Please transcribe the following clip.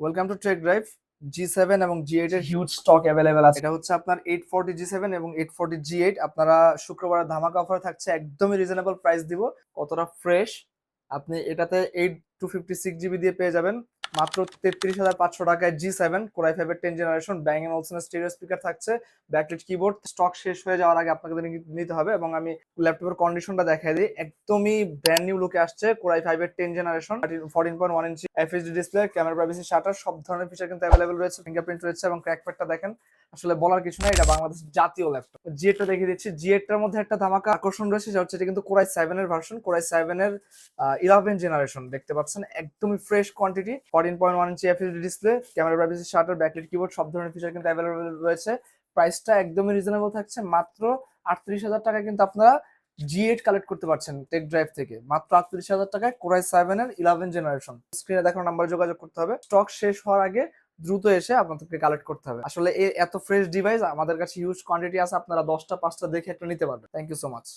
Welcome to take drive. G7 এবং G8 এর huge stock available আছে। এটা হচ্ছে আপনার 840 G7 এবং 840 G8। আপনারা শুক্রবার ধামাকা অফার থাকছে, একদমই রিজনেবল প্রাইস দিব। কতটা ফ্রেশ! আপনি এটাতে 8 256 GB দিয়ে পেয়ে যাবেন মাত্র 33,500 টাকায়। G7 Core i5 এর 10 generation, Bang and Olufsen stereo speaker থাকছে, ব্যাকলাইট কিবোর্ড। স্টক শেষ হয়ে যাওয়ার আগে আপনাকে নিতে হবে। এবং আমি ল্যাপটপের কন্ডিশনটা দেখাই দিই, একদমই ব্র্যান্ড নিউ লুকে আসছে। Core i5 এর 10 জেনারেশন, 14.1 ইঞ্চি FHD display, camera, privacy shutter, সব ধরনের ফিচার কিন্তু অ্যাভেলেবল রয়েছে। ফিঙ্গারপ্রিন্ট রয়েছে এবং ক্র্যাকপ্যাডটা দেখেন, আসলে বলার কিছু নাই, এটা বাংলাদেশের জাতীয় ল্যাপটপ। G8 টা দেখিয়ে দিচ্ছি। G8 টার মধ্যে একটা ধামাকা আকর্ষণ রয়েছে, সেটা হচ্ছে এটা কিন্তু Core i7 এর ভার্সন, Core i7 এর 11 জেনারেশন। দেখতে পাচ্ছেন একদমই ফ্রেশ কোয়ান্টিটি, 14.1 ইঞ্চি FHD display, camera, privacy shutter, backlight keyboard, সব ধরনের ফিচার কিন্তু অ্যাভেলেবল রয়েছে। প্রাইসটা একদমই রিজনেবল থাকছে, মাত্র 38,000 টাকা কিন্তু আপনারা G8 কালেক্ট করতে পারছেন টেক ড্রাইভ থেকে। মাত্র 38,000 টাকায় Core i7 এর 11 জেনারেশন। স্ক্রিনে দেখানো নাম্বারে যোগাযোগ করতে হবে। স্টক শেষ হওয়ার আগে দ্রুত এসে আপনাদেরকে কালেক্ট করতে হবে। আসলে এত ফ্রেশ ডিভাইস আমাদের কাছে হিউজ কোয়ান্টিটি আছে, আপনারা 10টা 5টা দেখে একটা নিতে পারবেন। Thank you so much.